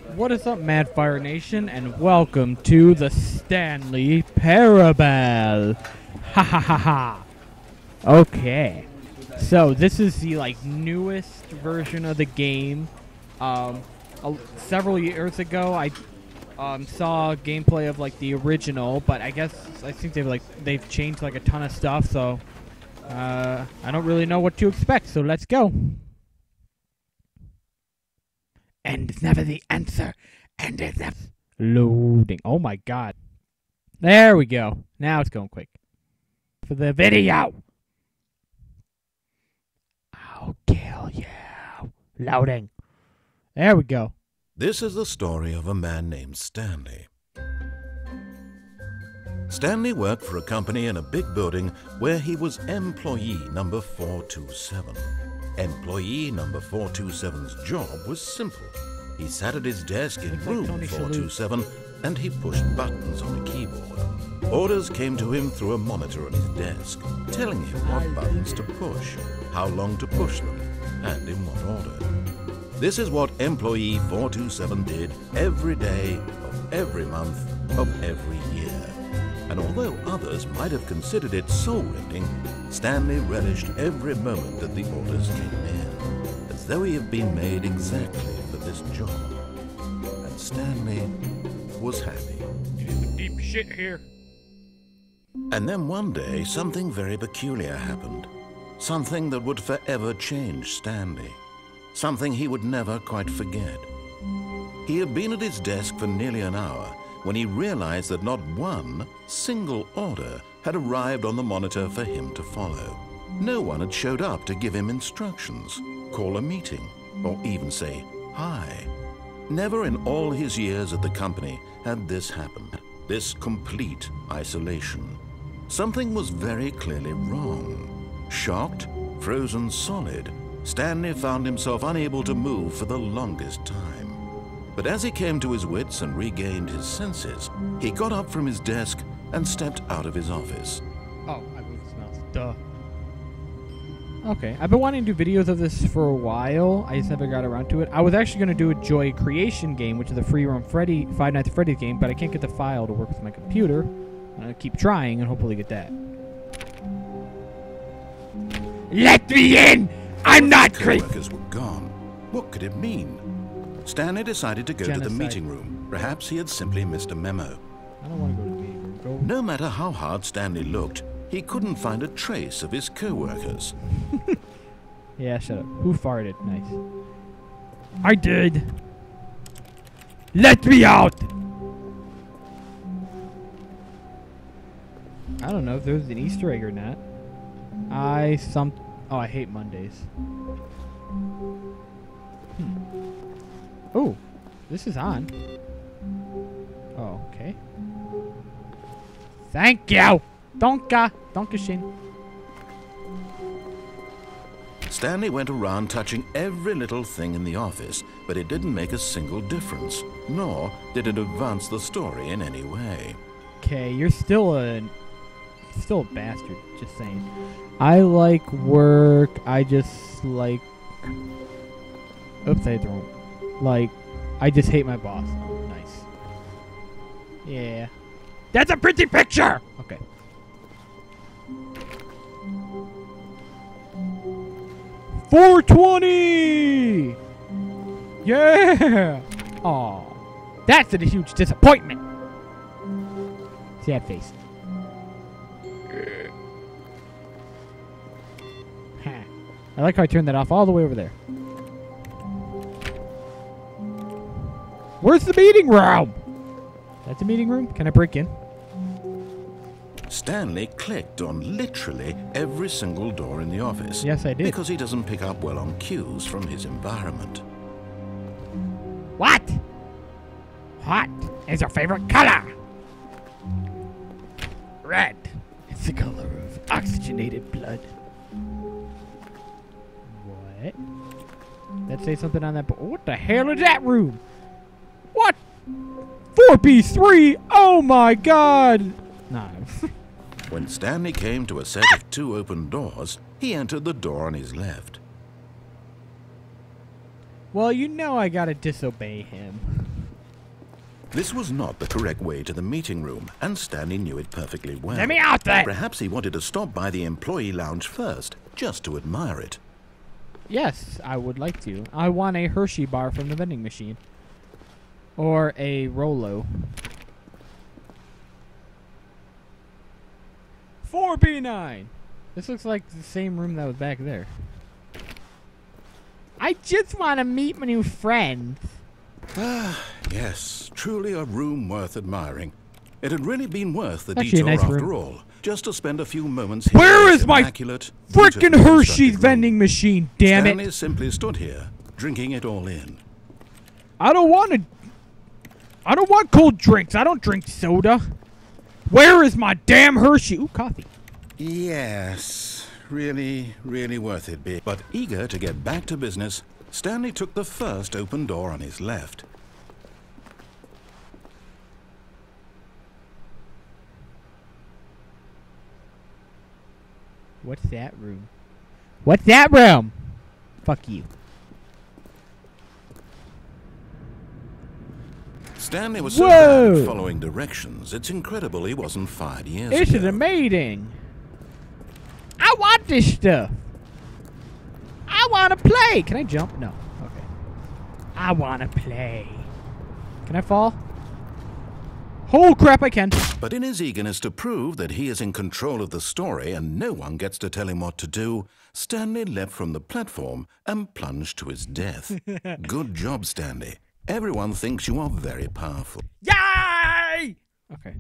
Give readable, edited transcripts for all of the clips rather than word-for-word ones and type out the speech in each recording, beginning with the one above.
What is up, Mad Fire Nation, and welcome to the Stanley Parable. Ha ha ha ha. Okay, so this is the newest version of the game. Several years ago, I saw gameplay of the original, but I think they've changed a ton of stuff. So I don't really know what to expect. So let's go. And is never the answer. And is never loading. Oh my god. There we go. Now it's going quick. For the video. I'll kill you. Loading. There we go. This is the story of a man named Stanley. Stanley worked for a company in a big building where he was employee number 427. Employee number 427's job was simple. He sat at his desk in room 427 and he pushed buttons on a keyboard. Orders came to him through a monitor on his desk, telling him what buttons to push, how long to push them, and in what order. This is what employee 427 did every day of every month of every year. And although others might have considered it soul-rending, Stanley relished every moment that the orders came in, as though he had been made exactly for this job. And Stanley was happy. Deep shit here. And then one day, something very peculiar happened. Something that would forever change Stanley. Something he would never quite forget. He had been at his desk for nearly an hour when he realized that not one single order had arrived on the monitor for him to follow. No one had showed up to give him instructions, call a meeting, or even say hi. Never in all his years at the company had this happened, this complete isolation. Something was very clearly wrong. Shocked, frozen solid, Stanley found himself unable to move for the longest time. But as he came to his wits and regained his senses, he got up from his desk and stepped out of his office. Oh, I moved his mouse. Duh. Okay, I've been wanting to do videos of this for a while. I just never got around to it. I was actually going to do a Joy Creation game, which is a free-roam Five Nights at Freddy's game, but I can't get the file to work with my computer. I'm going to keep trying and hopefully get that. Let me in! I'm not crazy! Co-workers were gone. What could it mean? Stanley decided to go to the meeting room. Perhaps he had simply missed a memo. I don't want to go to the meeting room. Go. No matter how hard Stanley looked, he couldn't find a trace of his co-workers. Yeah, shut up. Who farted? Nice. I did. Let me out! I don't know if there's an Easter egg or not. Oh, I hate Mondays. Oh, this is on. Oh, okay. Thank you! Dankeschön. Stanley went around touching every little thing in the office, but it didn't make a single difference, nor did it advance the story in any way. Okay, you're still a bastard, just saying. I like work, I just like... Oops, I don't. I just hate my boss. Oh, nice. Yeah. That's a pretty picture! Okay. $420! Yeah! Aw. That's a huge disappointment! Sad face. I like how I turned that off all the way over there. Where's the meeting room? That's a meeting room? Can I break in? Stanley clicked on literally every single door in the office. Yes, I did. Because he doesn't pick up well on cues from his environment. What? What is your favorite color? Red. It's the color of oxygenated blood. What? That say something on that board? What the hell is that room? What? 4B3? Oh my god! Nah. When Stanley came to a set of 2 open doors, he entered the door on his left. Well, you know I gotta disobey him. This was not the correct way to the meeting room, and Stanley knew it perfectly well. Let me out there! Perhaps he wanted to stop by the employee lounge first, just to admire it. Yes, I would like to. I want a Hershey bar from the vending machine. Or a Rolo. 4B9! This looks like the same room that was back there. I just want to meet my new friends. Ah, yes, truly a room worth admiring. It had really been worth the Actually, a detour nice after room. all, just to spend a few moments here. Where in is this my immaculate, frickin' beautifully Hershey's constructed room. vending machine, damn Stanley it! simply stood here, drinking it all in. I don't want cold drinks. I don't drink soda. Where is my damn Hershey? Ooh, coffee. Yes, really, really worth it, Big. But eager to get back to business, Stanley took the first open door on his left. What's that room? What's that room? Fuck you. Stanley was so Whoa! bad at following directions, it's incredible he wasn't fired years This ago. is a meeting. I want this stuff. I want to play. Can I jump? No. Okay. I want to play. Can I fall? Oh, crap, I can. But in his eagerness to prove that he is in control of the story and no one gets to tell him what to do, Stanley leapt from the platform and plunged to his death. Good job, Stanley. Everyone thinks you are very powerful. Yay! Okay.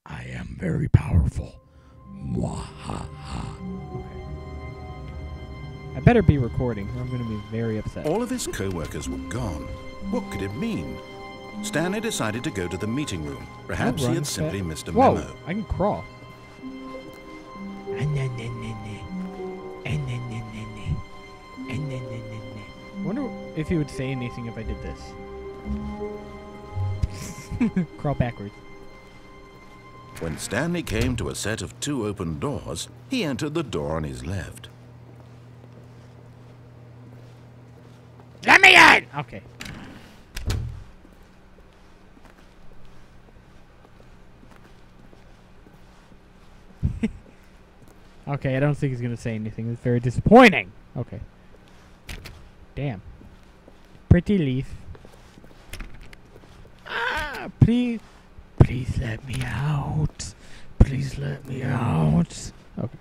I am very powerful. Mwahaha. Okay. I better be recording, or I'm going to be very upset. All of his co-workers were gone. What could it mean? Stanley decided to go to the meeting room. Perhaps he had simply missed a Whoa, memo. I can crawl. I wonder if he would say anything if I did this. Crawl backwards. When Stanley came to a set of 2 open doors, he entered the door on his left. Let me in! Okay. Okay, I don't think he's going to say anything. It's very disappointing. Okay. Damn. Pretty leaf. Ah, please. Please let me out. Please let me out. Okay.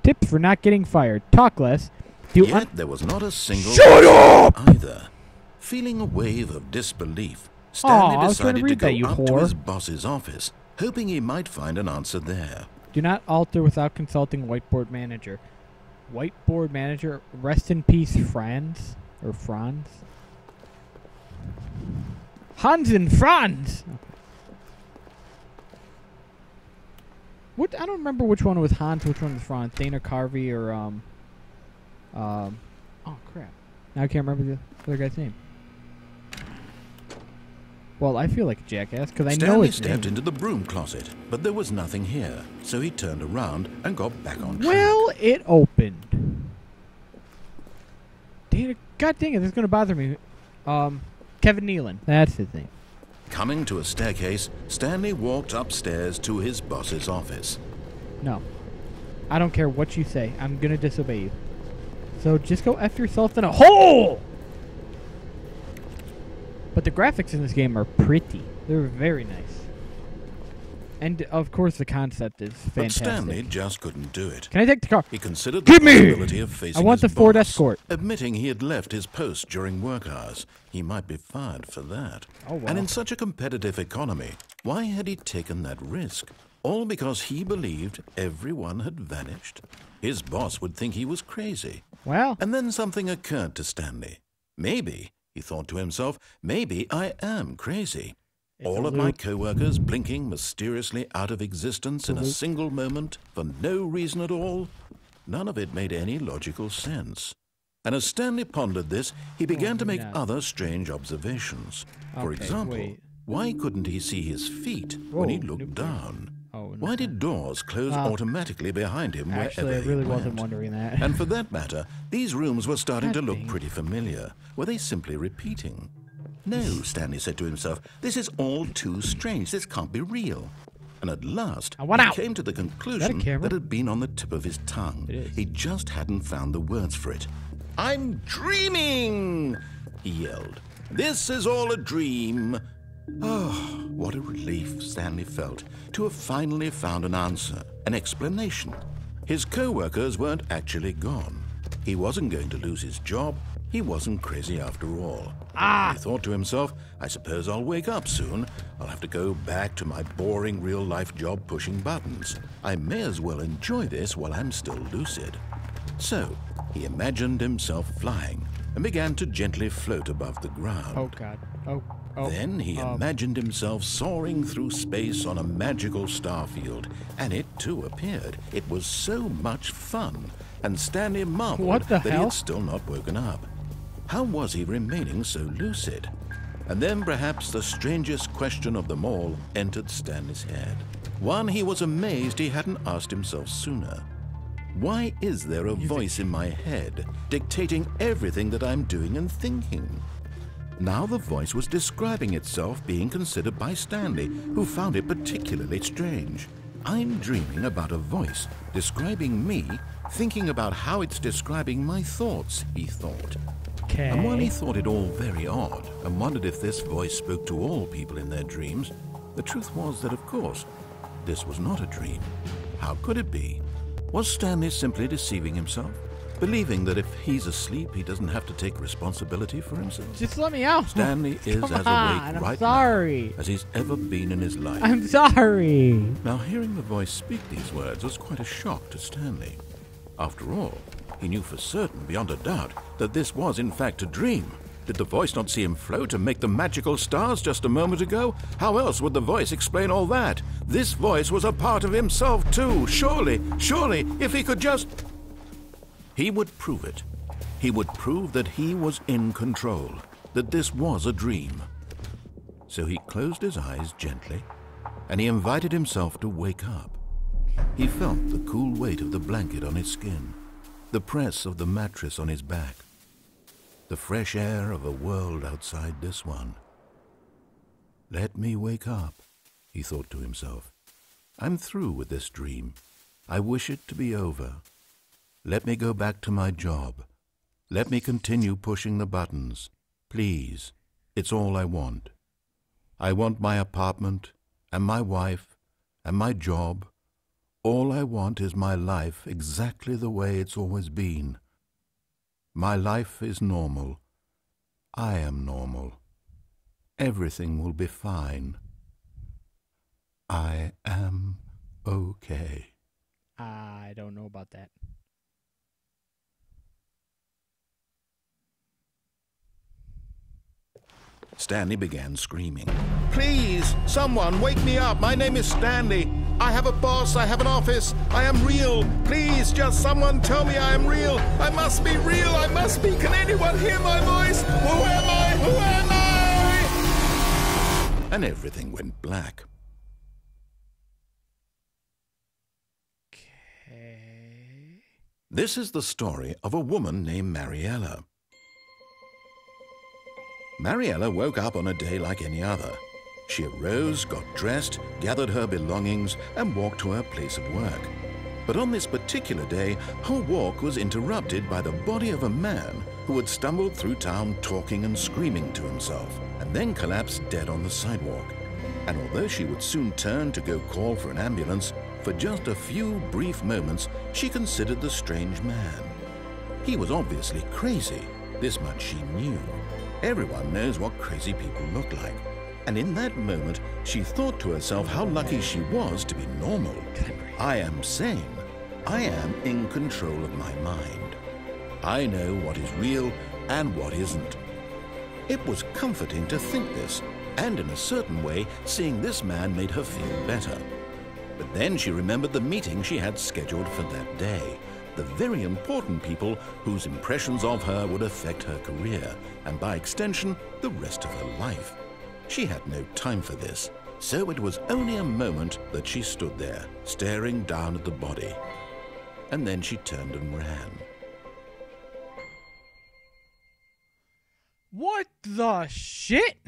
Tips for not getting fired. Talk less. Yet there was not a single Shut up! either. Feeling a wave of disbelief, Stanley I was trying to decided to read go that, you up to whore. his boss's office, hoping he might find an answer there. Do not alter without consulting whiteboard manager. Whiteboard manager, rest in peace, Franz. Or Franz. Hans and Franz! What? I don't remember which one was Hans, which one was Franz. Dana Carvey or, oh, crap. Now I can't remember the other guy's name. Well, I feel like a jackass because I know Stanley his stepped name. into the broom closet, but there was nothing here, so he turned around and got back on track. Well, it opened. Dana, God dang it, this is going to bother me. Kevin Nealon. That's his name. Coming to a staircase, Stanley walked upstairs to his boss's office. No. I don't care what you say. I'm going to disobey you. So just go F yourself in a hole! But the graphics in this game are pretty. They're very nice. And, of course, the concept is fantastic. But Stanley just couldn't do it. Can I take the car? He considered the Give me! possibility of facing I want his the Ford boss, Escort. admitting he had left his post during work hours. He might be fired for that. Oh, wow. And in such a competitive economy, why had he taken that risk? All because he believed everyone had vanished? His boss would think he was crazy. Well, And then something occurred to Stanley. Maybe, he thought to himself, maybe I am crazy. It's All a of my loop. co-workers blinking mysteriously out of existence in a loop. single moment for no reason at all. None of it made any logical sense. And as Stanley pondered this, he began to make no. other strange observations. For Okay, example, wait. why couldn't he see his feet when he Whoa, looked nuclear. down? Oh, Why did doors close automatically behind him actually, wherever I really he wasn't went? wondering that. And for that matter, these rooms were starting to God look dang. pretty familiar. Were they simply repeating? No, Stanley said to himself, this is all too strange. This can't be real. And at last, I want he out. came to the conclusion that it had been on the tip of his tongue. He just hadn't found the words for it. I'm dreaming, he yelled. This is all a dream. Oh, what a relief Stanley felt to have finally found an answer, an explanation. His co-workers weren't actually gone. He wasn't going to lose his job. He wasn't crazy after all. He thought to himself, I suppose I'll wake up soon. I'll have to go back to my boring real-life job pushing buttons. I may as well enjoy this while I'm still lucid. So, he imagined himself flying and began to gently float above the ground. Oh, God. Oh. Then he imagined himself soaring through space on a magical star field, and it too appeared. It was so much fun, and Stanley marveled that he had still not woken up. How was he remaining so lucid? And then perhaps the strangest question of them all entered Stanley's head. One he was amazed he hadn't asked himself sooner. Why is there a voice in my head dictating everything that I'm doing and thinking? Now the voice was describing itself being considered by Stanley, who found it particularly strange. I'm dreaming about a voice describing me, thinking about how it's describing my thoughts, he thought. And while he thought it all very odd and wondered if this voice spoke to all people in their dreams, the truth was that, of course, this was not a dream. How could it be? Was Stanley simply deceiving himself? Believing that if he's asleep, he doesn't have to take responsibility for himself? Just let me out. Stanley is as awake right now as he's ever been in his life. I'm sorry. Now, hearing the voice speak these words was quite a shock to Stanley. After all, he knew for certain, beyond a doubt, that this was in fact a dream. Did the voice not see him float and make the magical stars just a moment ago? How else would the voice explain all that? This voice was a part of himself too. Surely, if he could just... He would prove it. He would prove that he was in control, that this was a dream. So he closed his eyes gently, and he invited himself to wake up. He felt the cool weight of the blanket on his skin, the press of the mattress on his back, the fresh air of a world outside this one. Let me wake up, he thought to himself. I'm through with this dream. I wish it to be over. Let me go back to my job. Let me continue pushing the buttons. Please, it's all I want. I want my apartment, and my wife, and my job. All I want is my life exactly the way it's always been. My life is normal. I am normal. Everything will be fine. I am okay. I don't know about that. Stanley began screaming. Please, someone, wake me up. My name is Stanley. I have a boss. I have an office. I am real. Please, just someone tell me I am real. I must be real. I must be. Can anyone hear my voice? Who am I? Who am I? And everything went black. Okay. This is the story of a woman named Mariella. Mariella woke up on a day like any other. She arose, got dressed, gathered her belongings, and walked to her place of work. But on this particular day, her walk was interrupted by the body of a man who had stumbled through town talking and screaming to himself, and then collapsed dead on the sidewalk. And although she would soon turn to go call for an ambulance, for just a few brief moments, she considered the strange man. He was obviously crazy. This much she knew. Everyone knows what crazy people look like. And in that moment, she thought to herself how lucky she was to be normal. I am sane. I am in control of my mind. I know what is real and what isn't. It was comforting to think this, and in a certain way, seeing this man made her feel better. But then she remembered the meeting she had scheduled for that day. The very important people whose impressions of her would affect her career, and by extension, the rest of her life. She had no time for this, so it was only a moment that she stood there, staring down at the body. And then she turned and ran. What the shit?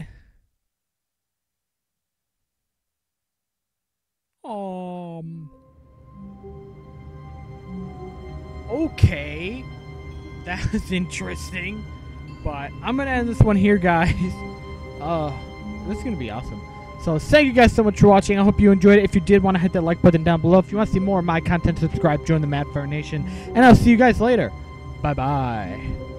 Okay. That was interesting. But I'm going to end this one here, guys. This is going to be awesome. So thank you guys so much for watching. I hope you enjoyed it. If you did, want to hit that like button down below. If you want to see more of my content, subscribe, join the Mad Fire Nation. And I'll see you guys later. Bye-bye.